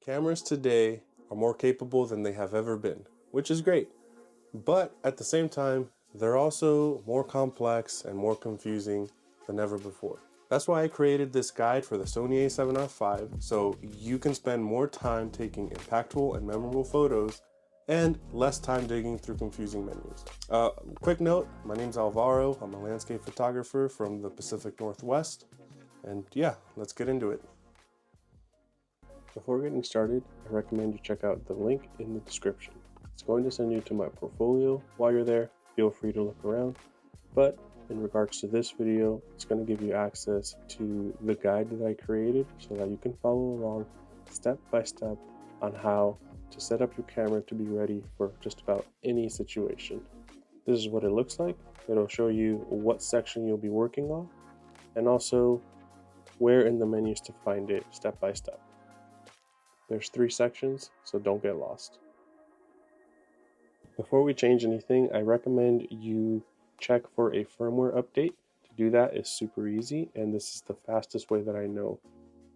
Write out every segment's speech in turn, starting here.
Cameras today are more capable than they have ever been, which is great. But at the same time, they're also more complex and more confusing than ever before. That's why I created this guide for the Sony a7rv so you can spend more time taking impactful and memorable photos and less time digging through confusing menus. Quick note, my name's Alvaro. I'm a landscape photographer from the Pacific Northwest. And yeah, let's get into it. Before getting started, I recommend you check out the link in the description. It's going to send you to my portfolio. While you're there, feel free to look around. But in regards to this video, it's going to give you access to the guide that I created so that you can follow along step by step on how to set up your camera to be ready for just about any situation. This is what it looks like. It'll show you what section you'll be working on and also where in the menus to find it step by step. There's 3 sections, so don't get lost. Before we change anything, I recommend you check for a firmware update. To do that is super easy, and this is the fastest way that I know.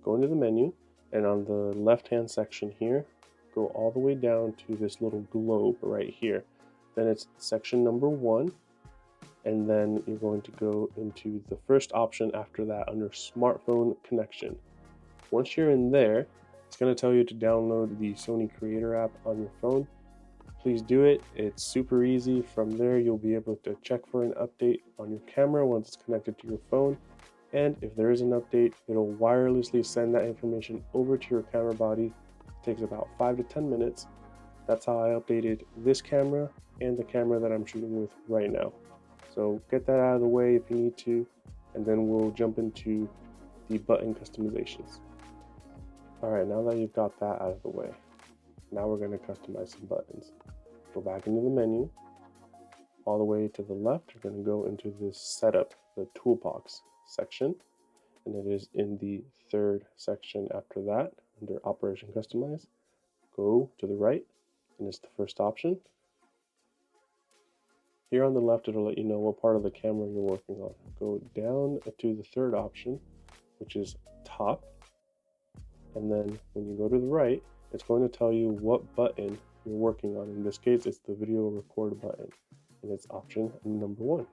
Go into the menu, and on the left-hand section here, go all the way down to this little globe right here. Then it's section number 1, and then you're going to go into the first option after that under smartphone connection. Once you're in there, it's going to tell you to download the Sony Creator app on your phone. Please do it. It's super easy. From there, you'll be able to check for an update on your camera once it's connected to your phone. And if there is an update, it'll wirelessly send that information over to your camera body. It takes about 5 to 10 minutes. That's how I updated this camera and the camera that I'm shooting with right now. So get that out of the way if you need to, and then we'll jump into the button customizations. Alright, now that you've got that out of the way, now we're going to customize some buttons. Go back into the menu. All the way to the left, you're going to go into this setup, the toolbox section, and it is in the 3rd section after that, under Operation Customize. Go to the right, and it's the first option. Here on the left, it'll let you know what part of the camera you're working on. Go down to the 3rd option, which is top. And then when you go to the right, it's going to tell you what button you're working on. In this case, it's the video record button, and it's option number 1.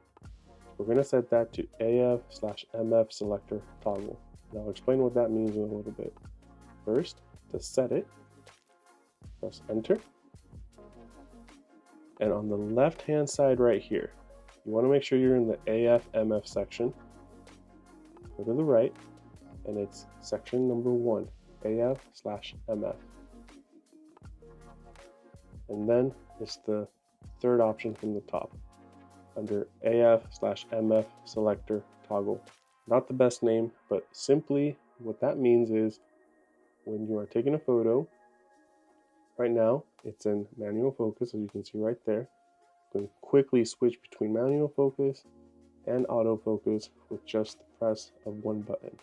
We're going to set that to AF/MF selector toggle. And I'll explain what that means in a little bit. First, to set it, press enter. And on the left-hand side right here, you want to make sure you're in the AF/MF section. Go to the right, and it's section number 1. AF/MF. And then it's the 3rd option from the top under AF/MF selector toggle. Not the best name, but simply what that means is when you are taking a photo, right now it's in manual focus, as you can see right there. You can quickly switch between manual focus and autofocus with just the press of one button.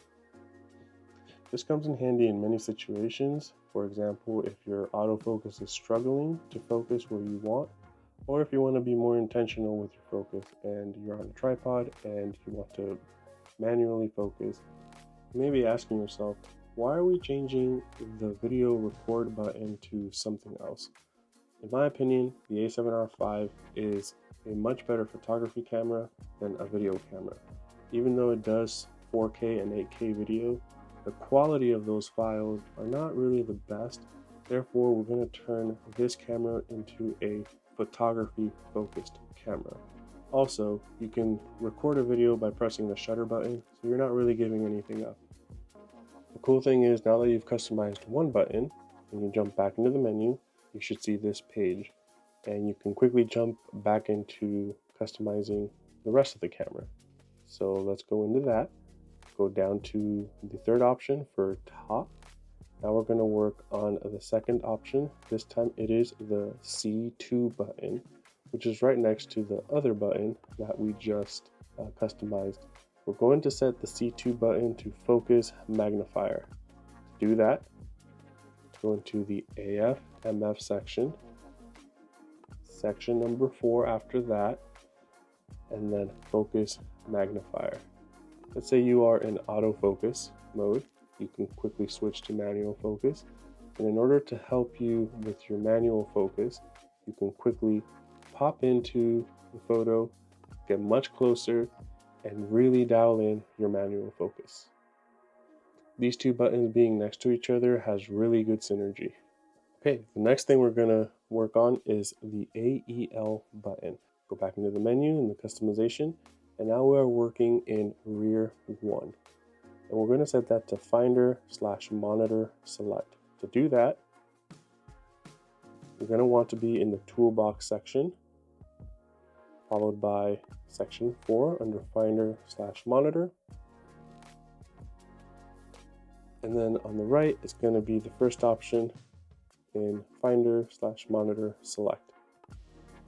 This comes in handy in many situations. For example, if your autofocus is struggling to focus where you want, or if you want to be more intentional with your focus and you're on a tripod and you want to manually focus, you may be asking yourself, why are we changing the video record button to something else? In my opinion, the a7rv is a much better photography camera than a video camera. Even though it does 4K and 8K video, the quality of those files are not really the best. Therefore, we're going to turn this camera into a photography focused camera. Also, you can record a video by pressing the shutter button, so you're not really giving anything up. The cool thing is, now that you've customized one button, when you jump back into the menu, you should see this page, and you can quickly jump back into customizing the rest of the camera. So let's go into that. Go down to the 3rd option for top. Now we're going to work on the 2nd option. This time it is the C2 button, which is right next to the other button that we just customized. We're going to set the C2 button to Focus Magnifier. To do that, go into the AF/MF section, section number 4 after that, and then Focus Magnifier. Let's say you are in autofocus mode. You can quickly switch to manual focus. And in order to help you with your manual focus, you can quickly pop into the photo, get much closer, and really dial in your manual focus. These two buttons being next to each other has really good synergy. Okay, the next thing we're going to work on is the AEL button. Go back into the menu in the customization, and now we're working in rear 1. And we're going to set that to finder/monitor select. To do that, you're going to want to be in the toolbox section, followed by section 4 under finder/monitor. And then on the right, it's going to be the first option in finder/monitor select.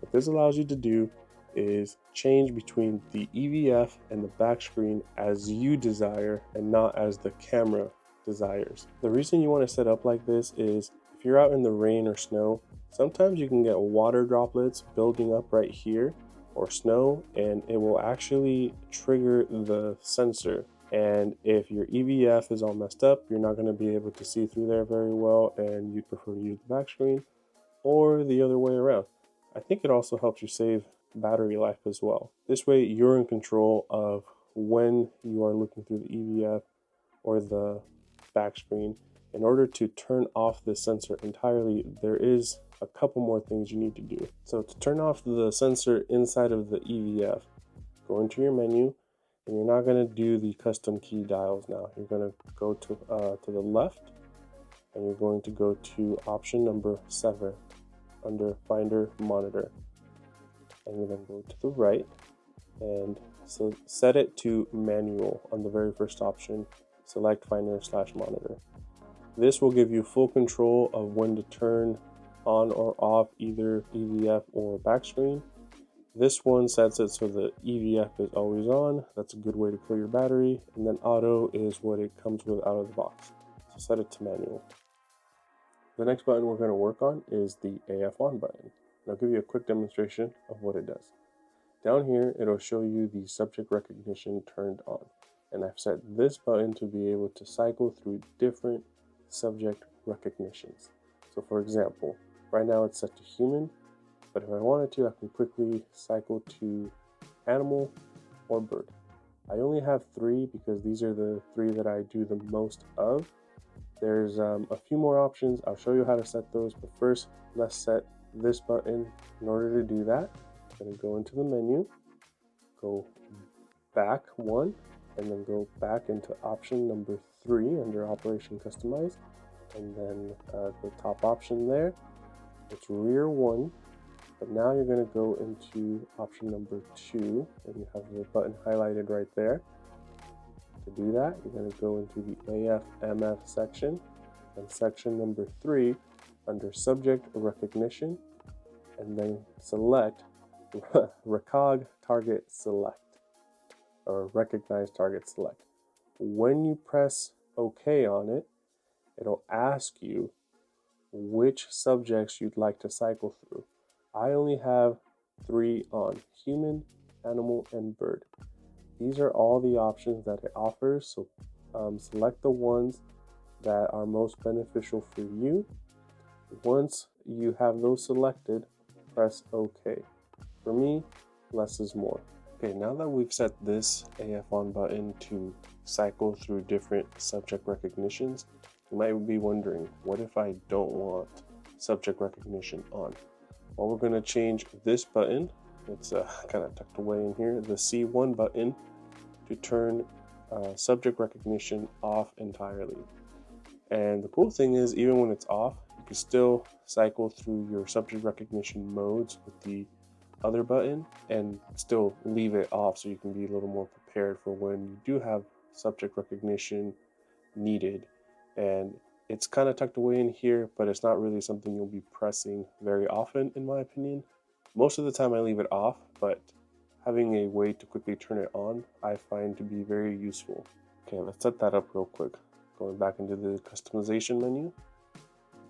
What this allows you to do is change between the EVF and the back screen as you desire and not as the camera desires. The reason you want to set up like this is if you're out in the rain or snow, sometimes you can get water droplets building up right here or snow, and it will actually trigger the sensor. And if your EVF is all messed up, you're not going to be able to see through there very well, and you'd prefer to use the back screen or the other way around. I think it also helps you save battery life as well. This way you're in control of when you are looking through the EVF or the back screen. In order to turn off the sensor entirely, there is a couple more things you need to do. So to turn off the sensor inside of the EVF, go into your menu, and you're not going to do the custom key dials now. You're going to go to the left, and you're going to go to option number 7 under Finder Monitor. And you're going to go to the right, and so set it to manual on the very first option. Select Finder/monitor. This will give you full control of when to turn on or off either EVF or back screen. This one sets it so the EVF is always on. That's a good way to clear your battery. And then auto is what it comes with out of the box. So set it to manual. The next button we're going to work on is the AF on button. And I'll give you a quick demonstration of what it does. Down here, it'll show you the subject recognition turned on. And I've set this button to be able to cycle through different subject recognitions. So for example, right now it's set to human, but if I wanted to, I can quickly cycle to animal or bird. I only have 3 because these are the 3 that I do the most of. There's a few more options. I'll show you how to set those, but first let's set this button. In order to do that, I'm going to go into the menu, go back 1, and then go back into option number 3 under Operation Customize, and then the top option there, it's rear 1. But now you're going to go into option number 2, and you have the button highlighted right there. To do that, you're going to go into the AF/MF section, and section number 3 under Subject Recognition, and then select Recog Target Select, or Recognize Target Select. When you press OK on it, it'll ask you which subjects you'd like to cycle through. I only have 3 on: human, animal, and bird. These are all the options that it offers, so select the ones that are most beneficial for you. Once you have those selected, press OK. For me, less is more. Okay, now that we've set this AF on button to cycle through different subject recognitions, you might be wondering, what if I don't want subject recognition on? Well, we're going to change this button. It's kind of tucked away in here, the C1 button, to turn subject recognition off entirely. And the cool thing is, even when it's off, you can still cycle through your subject recognition modes with the other button and still leave it off, so you can be a little more prepared for when you do have subject recognition needed. And it's kind of tucked away in here, but it's not really something you'll be pressing very often, in my opinion. Most of the time I leave it off, but having a way to quickly turn it on, I find to be very useful. Okay, let's set that up real quick. Going back into the customization menu,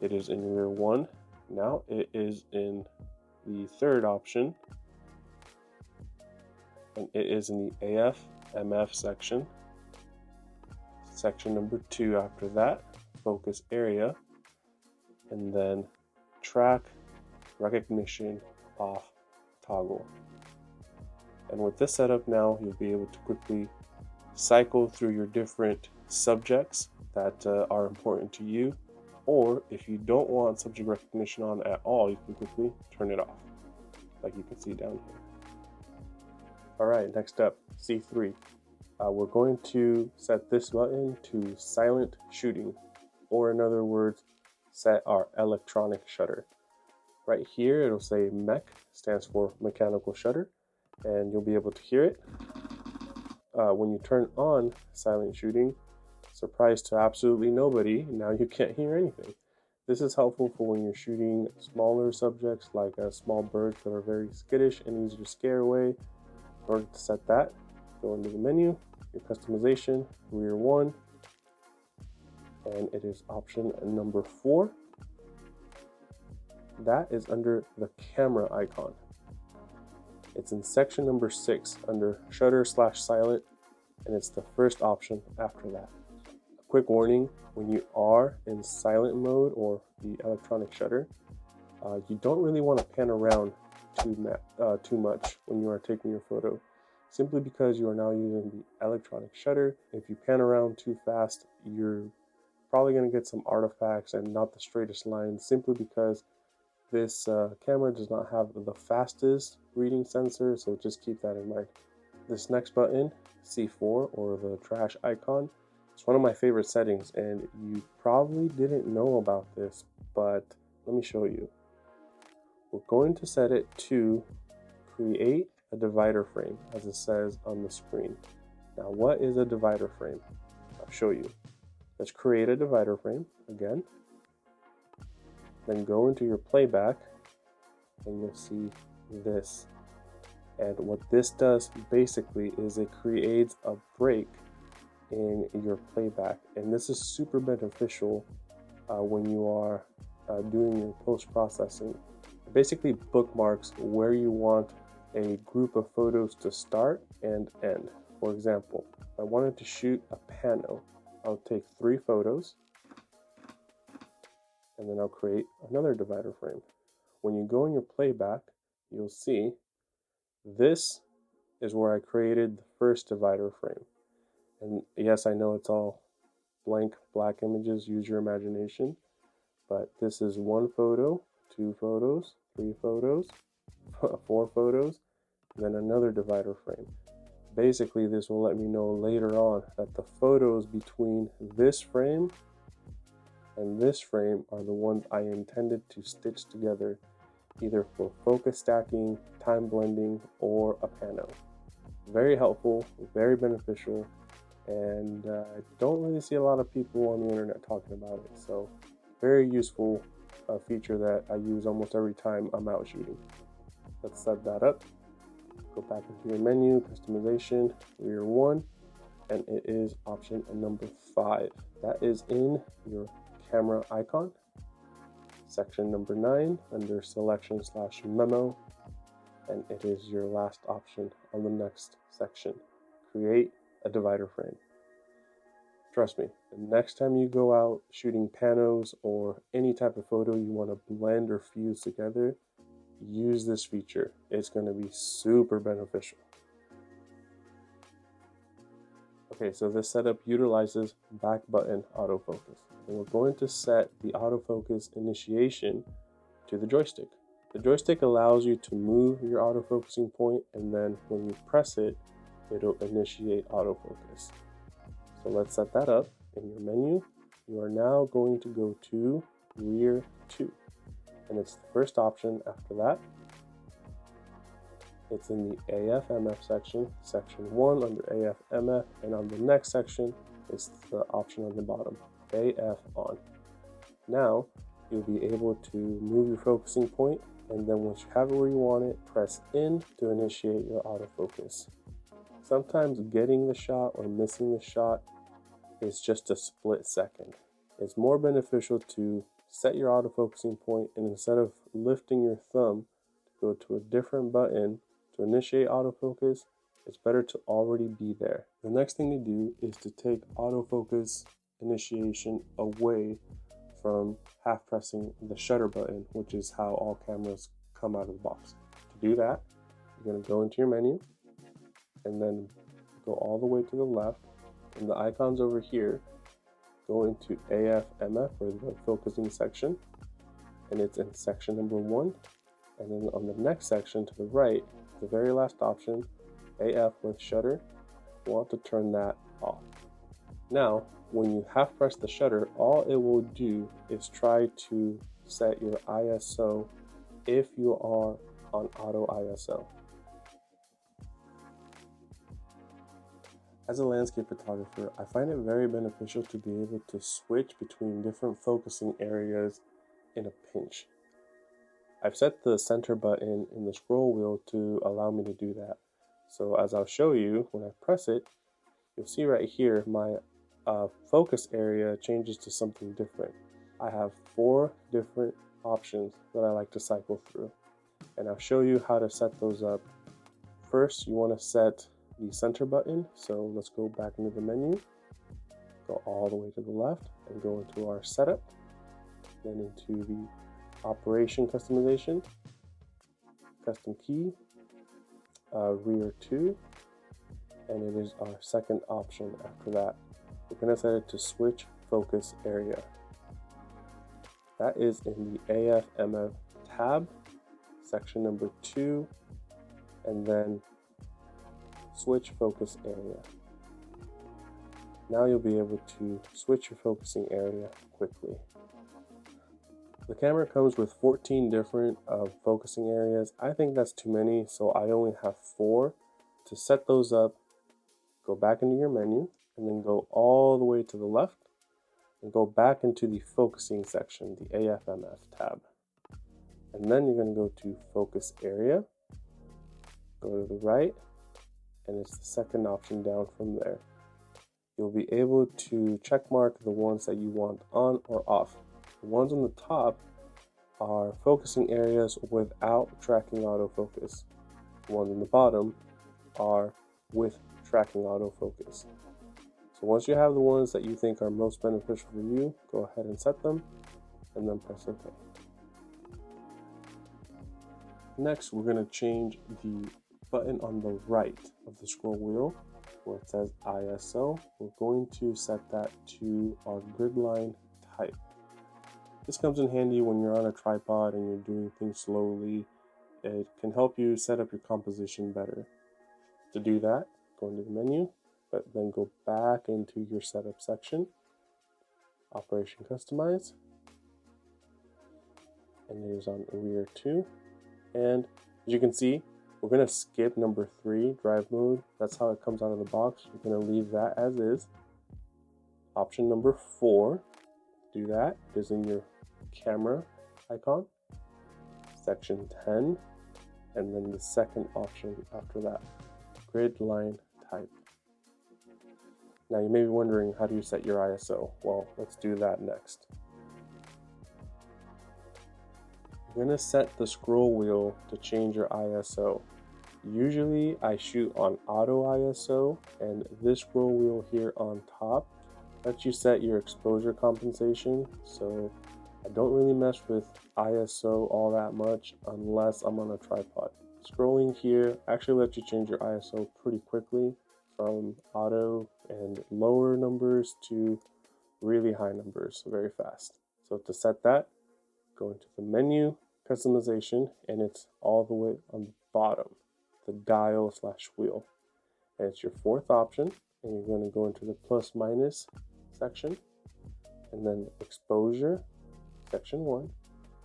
it is in rear 1. Now it is in the 3rd option, and it is in the AF/MF section. Section number 2 after that, focus area. and then track recognition off toggle. And with this setup now, you'll be able to quickly cycle through your different subjects that are important to you, or if you don't want subject recognition on at all, you can quickly turn it off, like you can see down here. All right, next up, C3. We're going to set this button to silent shooting, or in other words, set our electronic shutter. Right here, it'll say MEC, stands for mechanical shutter, and you'll be able to hear it. When you turn on silent shooting, surprise to absolutely nobody, now you can't hear anything. This is helpful for when you're shooting smaller subjects like small birds that are very skittish and easy to scare away. In order to set that, go into the menu, your customization, rear 1, and it is option number 4. That is under the camera icon. It's in section number 6 under shutter/silent, and it's the first option after that. A quick warning, when you are in silent mode or the electronic shutter, you don't really want to pan around too much when you are taking your photo, simply because you are now using the electronic shutter. If you pan around too fast, you're probably going to get some artifacts and not the straightest lines, simply because this camera does not have the fastest reading sensor, so just keep that in mind. This next button, C4, or the trash icon, it's one of my favorite settings, and you probably didn't know about this, but let me show you. We're going to set it to create a divider frame, as it says on the screen. Now, what is a divider frame? I'll show you. Let's create a divider frame again. Then go into your playback, and you'll see this. And what this does basically is it creates a break in your playback, and this is super beneficial when you are doing your post-processing. It basically bookmarks where you want a group of photos to start and end. For example, if I wanted to shoot a pano, I'll take 3 photos, and then I'll create another divider frame. When you go in your playback, you'll see this is where I created the first divider frame. And yes, I know it's all blank black images, use your imagination, but this is 1 photo, 2 photos, 3 photos, 4 photos, and then another divider frame. Basically, this will let me know later on that the photos between this frame and this frame are the ones I intended to stitch together, either for focus stacking, time blending, or a pano. Very helpful, very beneficial, and I don't really see a lot of people on the internet talking about it, so very useful feature that I use almost every time I'm out shooting. Let's set that up. Go back into your menu, customization, rear 1, and it is option number 5. That is in your camera icon. Section number 9 under selection/memo, and it is your last option on the next section. Create a divider frame. Trust me, the next time you go out shooting panos or any type of photo you want to blend or fuse together, use this feature. It's going to be super beneficial. Okay, so this setup utilizes back button autofocus, and we're going to set the autofocus initiation to the joystick. The joystick allows you to move your autofocusing point, and then when you press it, it'll initiate autofocus. So let's set that up. In your menu, you are now going to go to rear 2, and it's the first option after that. It's in the AF/MF section, section 1 under AF/MF, and on the next section, it's the option on the bottom, AF on. Now, you'll be able to move your focusing point, and then once you have it where you want it, press in to initiate your autofocus. Sometimes getting the shot or missing the shot is just a split second. It's more beneficial to set your autofocusing point, and instead of lifting your thumb to go to a different button to initiate autofocus, it's better to already be there. The next thing to do is to take autofocus initiation away from half pressing the shutter button, which is how all cameras come out of the box. To do that, you're going to go into your menu and then go all the way to the left, and the icons over here, go into AF/MF, or the focusing section, and it's in section number 1. And then on the next section to the right, the very last option, AF with shutter, you want to turn that off. Now, when you half press the shutter, all it will do is try to set your ISO if you are on auto ISO. As a landscape photographer, I find it very beneficial to be able to switch between different focusing areas in a pinch. I've set the center button in the scroll wheel to allow me to do that. So as I'll show you, when I press it, you'll see right here my focus area changes to something different. I have 4 different options that I like to cycle through, and I'll show you how to set those up. First, you want to set the center button, so let's go back into the menu, go all the way to the left and go into our setup, then into the operation customization, custom key, rear 2, and it is our second option after that. We're going to set it to switch focus area. That is in the AF/MF tab, section number 2, and then switch focus area. Now you'll be able to switch your focusing area quickly. The camera comes with 14 different focusing areas. I think that's too many, so I only have 4. To set those up, go back into your menu and then go all the way to the left and go back into the focusing section, the AF/MF tab. And then you're going to go to focus area, go to the right, and it's the second option down from there. You'll be able to check mark the ones that you want on or off. The ones on the top are focusing areas without tracking autofocus. The ones on the bottom are with tracking autofocus. So once you have the ones that you think are most beneficial for you, go ahead and set them and then press OK. Next, we're going to change the button on the right of the scroll wheel where it says ISO. We're going to set that to our grid line type. This comes in handy when you're on a tripod and you're doing things slowly. It can help you set up your composition better. To do that, go into the menu, but then go back into your setup section, operation customize, and it is on rear 2. And as you can see, we're going to skip number 3, drive mode. That's how it comes out of the box. You're going to leave that as is. Option number 4, do that, is in your camera icon, section 10, and then the second option after that, grid line type. Now you may be wondering, how do you set your ISO? Well, let's do that next. You're going to set the scroll wheel to change your ISO. Usually I shoot on auto ISO, and this scroll wheel here on top lets you set your exposure compensation, so I don't really mess with ISO all that much unless I'm on a tripod. Scrolling here actually lets you change your ISO pretty quickly from auto and lower numbers to really high numbers very fast. So to set that, go into the menu, customization, and it's all the way on the bottom, the dial/wheel. And it's your 4th option, and you're going to go into the plus minus section, and then exposure, section 1,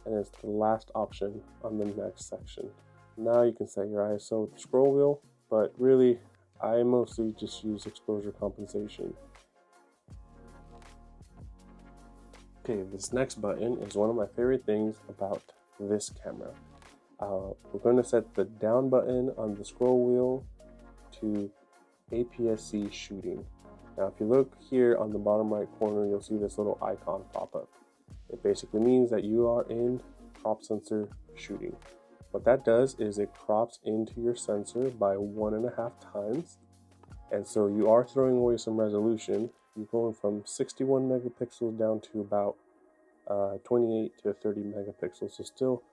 and it's the last option on the next section. Now you can set your ISO with the scroll wheel, but really I mostly just use exposure compensation. Okay, this next button is one of my favorite things about this camera. We're going to set the down button on the scroll wheel to APS-C shooting. Now if you look here on the bottom right corner, you'll see this little icon pop up. It basically means that you are in crop sensor shooting. What that does is it crops into your sensor by 1.5 times, and so you are throwing away some resolution. You're going from 61 megapixels down to about 28 to 30 megapixels. So still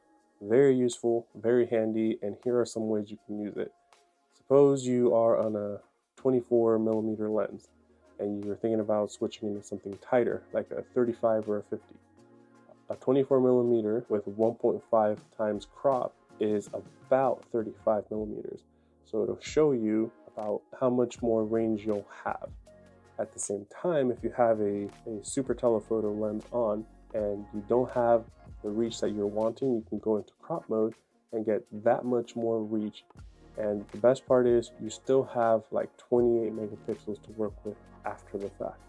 very useful, very handy, and here are some ways you can use it. Suppose you are on a 24 millimeter lens and you're thinking about switching into something tighter, like a 35 or a 50. A 24 millimeter with 1.5 times crop is about 35 millimeters. So it'll show you about how much more range you'll have. At the same time, if you have a super telephoto lens on and you don't have the reach that you're wanting, you can go into crop mode and get that much more reach. And the best part is you still have like 28 megapixels to work with after the fact.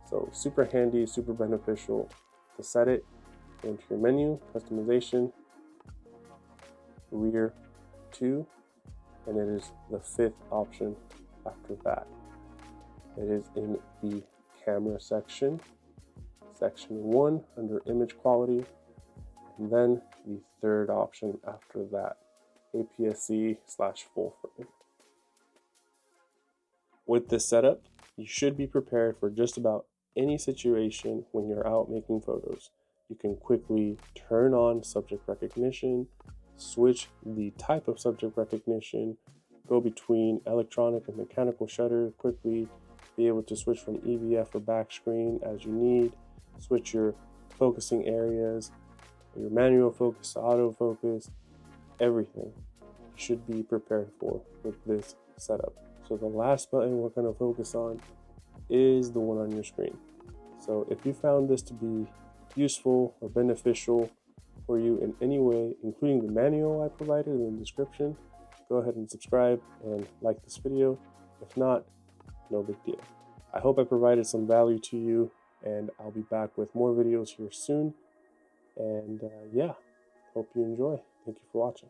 So super handy, super beneficial. To set it, go into your menu, customization, rear 2, and it is the 5th option after that. It is in the camera section, section 1 under image quality, and then the 3rd option after that, APS-C / full frame. With this setup, you should be prepared for just about any situation when you're out making photos. You can quickly turn on subject recognition, switch the type of subject recognition, go between electronic and mechanical shutter quickly, be able to switch from EVF or back screen as you need, switch your focusing areas, your manual focus to autofocus, everything you should be prepared for with this setup. So the last button we're going to focus on is the one on your screen. So if you found this to be useful or beneficial for you in any way, including the manual I provided in the description, go ahead and subscribe and like this video. If not, no big deal. I hope I provided some value to you, and I'll be back with more videos here soon. And yeah, hope you enjoy. Thank you for watching.